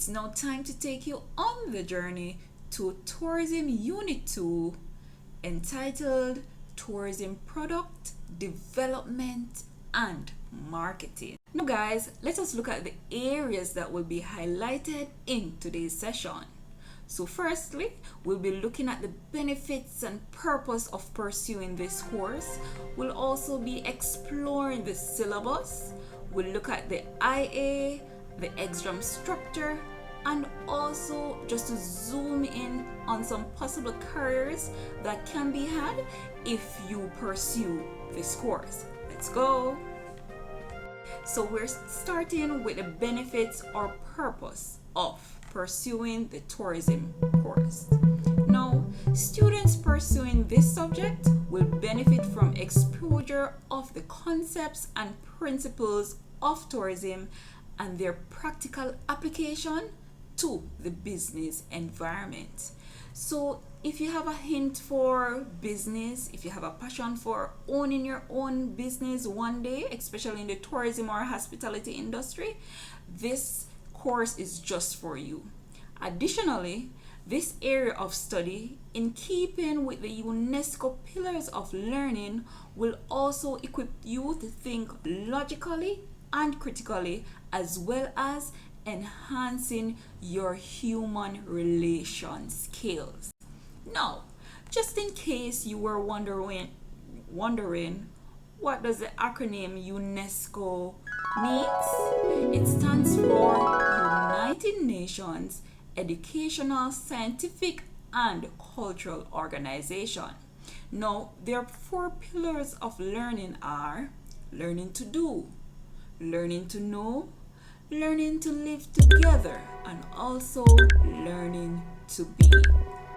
it's now time to take you on the journey to Tourism Unit 2 entitled Tourism Product Development and Marketing. Now guys, let us look at the areas that will be highlighted in today's session. So firstly, we'll be looking at the benefits and purpose of pursuing this course. We'll also be exploring the syllabus. We'll look at the IA, the exam structure, and also just to zoom in on some possible careers that can be had if you pursue this course. Let's go. So we're starting with the benefits or purpose of pursuing the tourism course. Now, students pursuing this subject will benefit from exposure of the concepts and principles of tourism and their practical application to the business environment. So if you have a hint for business, if you have a passion for owning your own business one day, especially in the tourism or hospitality industry, this course is just for you. Additionally, this area of study, in keeping with the UNESCO pillars of learning, will also equip you to think logically and critically, as well as enhancing your human relation skills. Now, just in case you were wondering what does the acronym UNESCO means? It stands for United Nations Educational, Scientific and Cultural Organization. Now, their 4 pillars of learning are learning to do, learning to know, learning to live together, and also learning to be.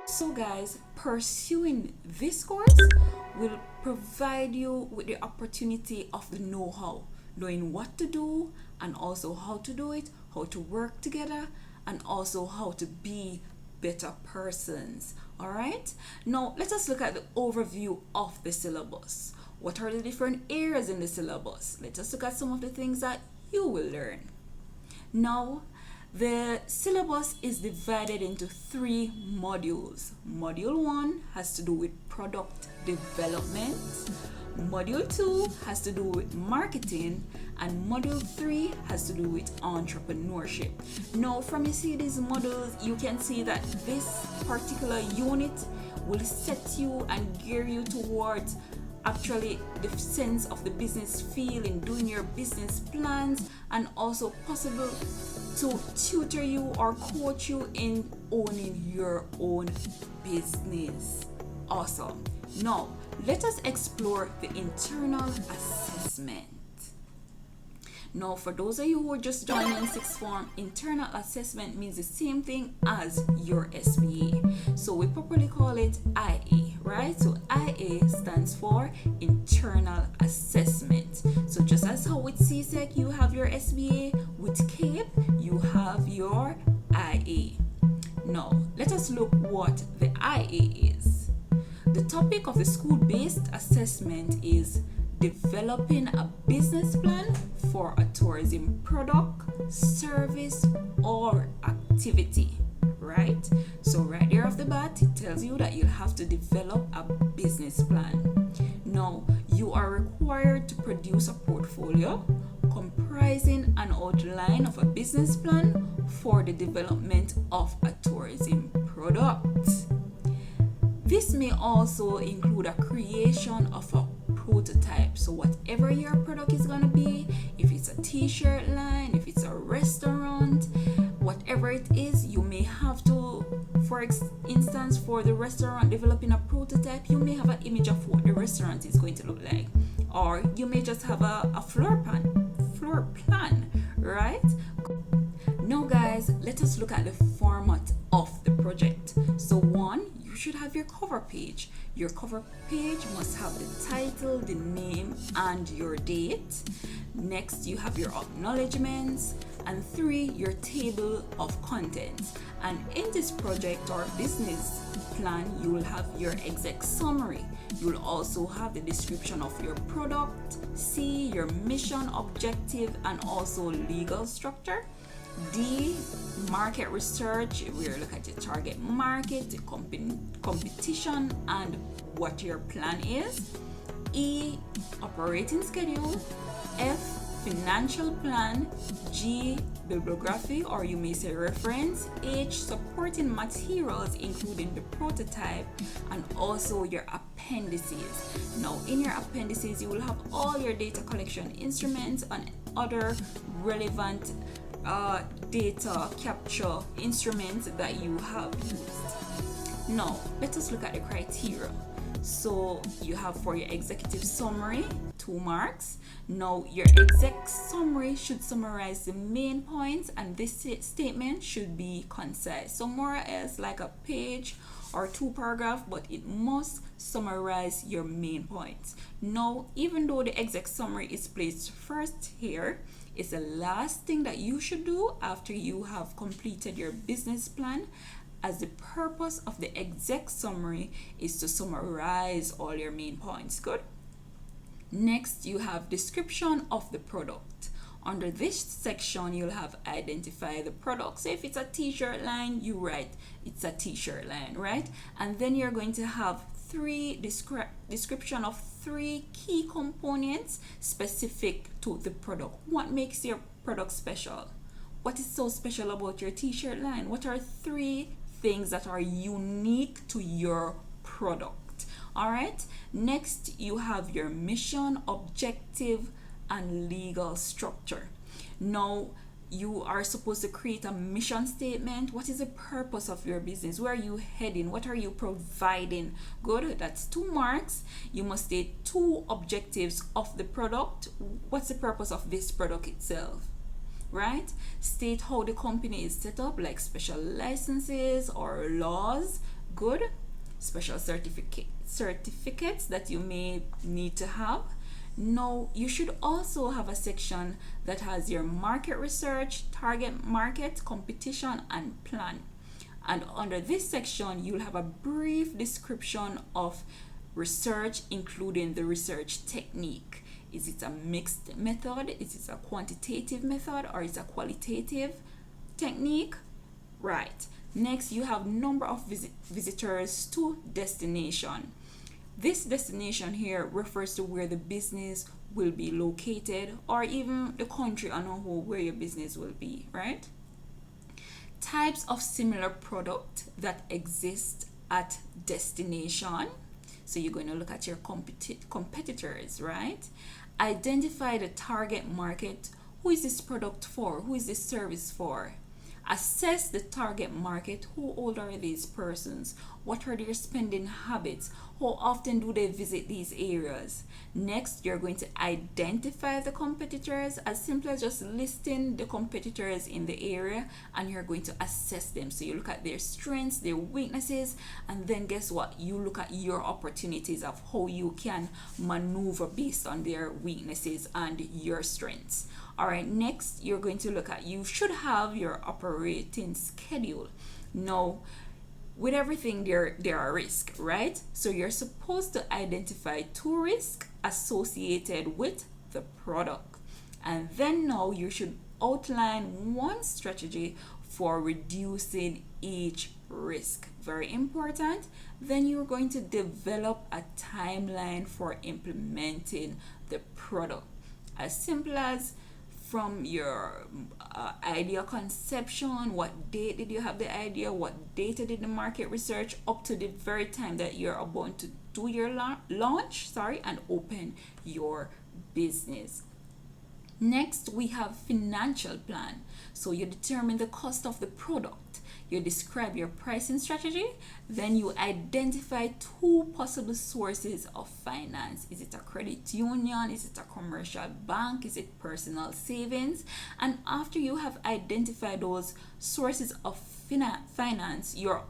So guys, pursuing this course will provide you with the opportunity of the know-how, knowing what to do and also how to do it, how to work together, and also how to be better persons. All right, now let us look at the overview of the syllabus. What are the different areas in the syllabus? Let us look at some of the things that you will learn. Now, the syllabus is divided into 3 modules. Module 1 has to do with product development. Module 2 has to do with marketing, and module 3 has to do with entrepreneurship. Now, from you see these modules, you can see that this particular unit will set you and gear you towards actually the sense of the business feel in doing your business plans, and also possible to tutor you or coach you in owning your own business. Awesome. Now, let us explore the internal assessment. Now, for those of you who are just joining sixth form, internal assessment means the same thing as your SBA. So we properly call it IA, right? So IA stands for internal assessment. So just as how with CSEC you have your SBA, with CAPE you have your IA. Now, let us look what the IA is. The topic of the school-based assessment is developing a business plan for a tourism product, service, or activity, right? So right there off the bat, it tells you that you'll have to develop a business plan. Now, you are required to produce a portfolio comprising an outline of a business plan for the development of a tourism product. This may also include a creation of a prototype. So whatever your product is going to be, if it's a t-shirt line, if it's a restaurant, whatever it is, you may have to, for instance, for the restaurant developing a prototype, you may have an image of what the restaurant is going to look like, or you may just have a floor plan, right? Now guys, let us look at the format of the project. So 1, you should have your cover page. Your cover page must have the title, the name, and your date. Next, you have your acknowledgements. And 3, your table of contents. And in this project or business plan, you will have your exec summary. You will also have the description of your product, C, your mission, objective, and also legal structure. D, market research, where you look at your target market, the competition, and what your plan is. E, operating schedule. F, financial plan. G, bibliography, or you may say reference. H, supporting materials including the prototype and also your appendices. Now in your appendices you will have all your data collection instruments and other relevant data capture instruments that you have used. Now let us look at the criteria. So you have for your executive summary 2 marks. Now your exec summary should summarize the main points, and this statement should be concise, so more or less like a page or 2 paragraph, but it must summarize your main points. Now even though the exec summary is placed first here, it's the last thing that you should do after you have completed your business plan, as the purpose of the exec summary is to summarize all your main points. Good. Next, you have description of the product. Under this section, you'll have identify the product. So if it's a t-shirt line, you write it's a t-shirt line, right? And then you're going to have description of 3 key components specific to the product. What makes your product special? What is so special about your t-shirt line? What are 3 things that are unique to your product? All right. Next, you have your mission, objective, and legal structure. Now, you are supposed to create a mission statement. What is the purpose of your business? Where are you heading? What are you providing? Good. That's 2 marks. You must state 2 objectives of the product. What's the purpose of this product itself? Right? State how the company is set up, like special licenses or laws. Good. Special certificates that you may need to have. Now, you should also have a section that has your market research, target market, competition, and plan. And under this section, you'll have a brief description of research, including the research technique. Is it a mixed method? Is it a quantitative method, or is it a qualitative technique? Right. Next, you have number of visitors to destination. This destination here refers to where the business will be located, or even the country on a whole where your business will be, right? Types of similar product that exist at destination. So you're going to look at your competitors, right? Identify the target market. Who is this product for? Who is this service for? Assess the target market. How old are these persons? What are their spending habits? How often do they visit these areas? Next, you're going to identify the competitors, as simple as just listing the competitors in the area, and you're going to assess them. So you look at their strengths, their weaknesses, and then guess what? You look at your opportunities of how you can maneuver based on their weaknesses and your strengths. All right, next you're going to look at, you should have your operating schedule. Now, with everything there are risks, right? So you're supposed to identify 2 risks associated with the product. And then now you should outline 1 strategy for reducing each risk. Very important. Then you're going to develop a timeline for implementing the product. As simple as from your idea conception, what date did you have the idea, what data did the market research, up to the very time that you're about to do your launch, and open your business. Next, we have financial plan. So you determine the cost of the product. You describe your pricing strategy. Then you identify 2 possible sources of finance. Is it a credit union? Is it a commercial bank? Is it personal savings? And after you have identified those sources of finance, you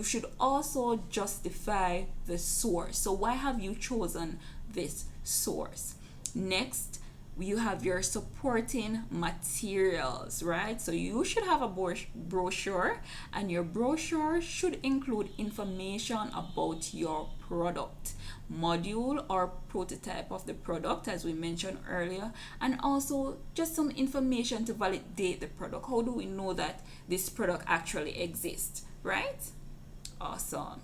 should also justify the source. So why have you chosen this source? Next, you have your supporting materials, right? So you should have a brochure, and your brochure should include information about your product. module or prototype of the product, as we mentioned earlier, and also just some information to validate the product. How do we know that this product actually exists, right? Awesome.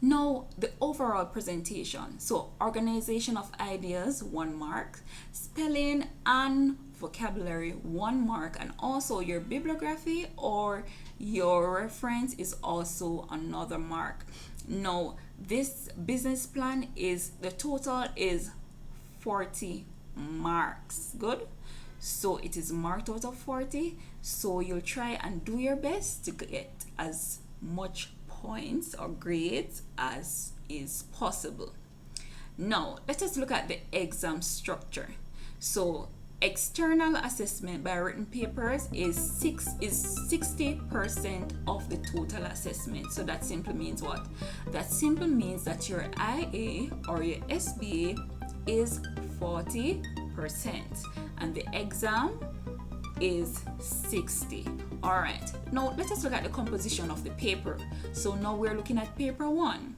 Now, the overall presentation. So, organization of ideas, 1 mark. Spelling and vocabulary, 1 mark. And also your bibliography or your reference is also another mark. Now, this business plan is, the total is 40 marks. Good? So, it is marked out of 40. So, you'll try and do your best to get as much points or grades as is possible. Now, let us look at the exam structure. So, external assessment by written papers is 60% of the total assessment. So that simply means what? That simply means that your IA or your SBA is 40% and the exam is 60. All right, now let us look at the composition of the paper. So now we're looking at paper 1.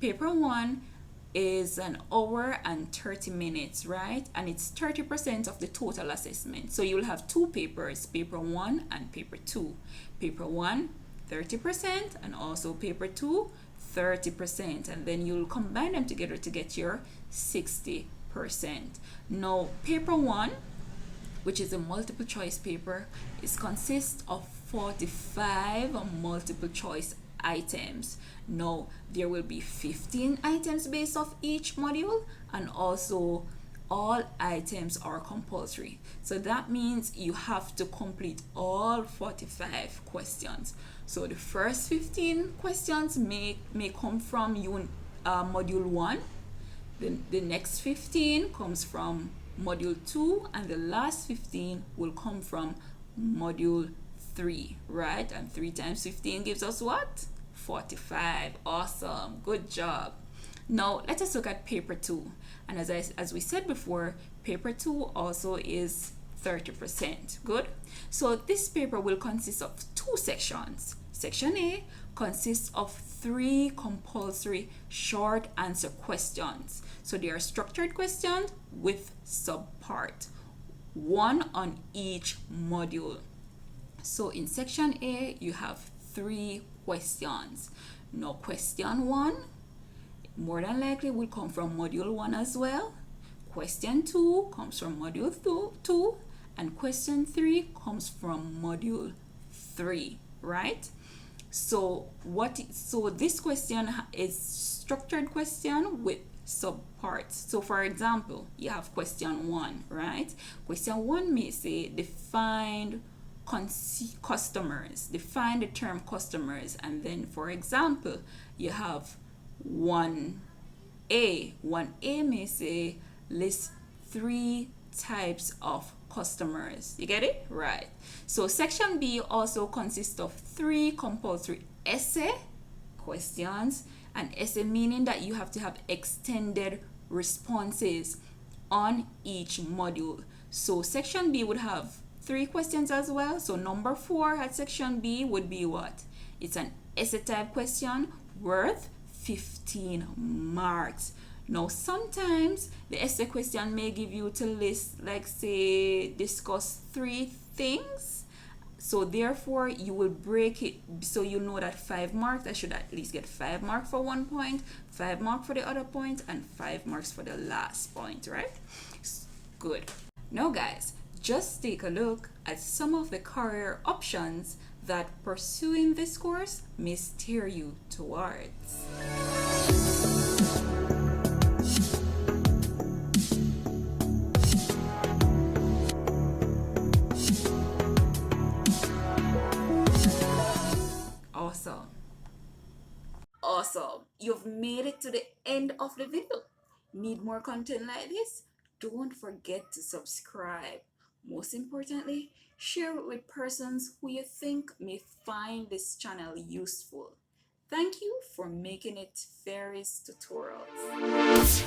Paper 1 is an hour and 30 minutes, right? And it's 30% of the total assessment. So you'll have 2 papers, paper 1 and paper 2. Paper 1, 30%, and also paper 2, 30%. And then you'll combine them together to get your 60%. Now, paper 1, which is a multiple choice paper, consists of 45 multiple choice items. Now, there will be 15 items based off each module, and also all items are compulsory. So that means you have to complete all 45 questions. So the first 15 questions may come from module 1. The next 15 comes from module 2, and the last 15 will come from module 3, right? And 3 times 15 gives us what? 45. Awesome, good job. Now let us look at paper 2, and as we said before, paper 2 also is 30%. Good. So this paper will consist of 2 sections. Section A consists of 3 compulsory short answer questions. So they are structured questions with subpart, 1 on each module. So in section A, you have 3 questions. Now question 1 more than likely will come from module 1 as well. Question 2 comes from module 2, and question 3 comes from module 3, right? So this question is structured question with subparts. So for example, you have question 1, right? Question 1 may say define customers, define the term customers, and then for example, you have 1A. 1A may say list 3 types of customers. You get it? Right. So section B also consists of 3 compulsory essay questions, and essay meaning that you have to have extended responses on each module. So section B would have 3 questions as well. So number 4 at section B would be what? It's an essay type question worth 15 marks. Now sometimes the essay question may give you to list, like say discuss 3 things. So therefore you will break it, so you know that 5 marks, I should at least get 5 marks for 1 point, 5 marks for the other point, and 5 marks for the last point, right? Good. Now guys, just take a look at some of the career options that pursuing this course may steer you towards. Awesome. You've made it to the end of the video. Need more content like this? Don't forget to subscribe. Most importantly, share it with persons who you think may find this channel useful. Thank you for making it Fairies Tutorials.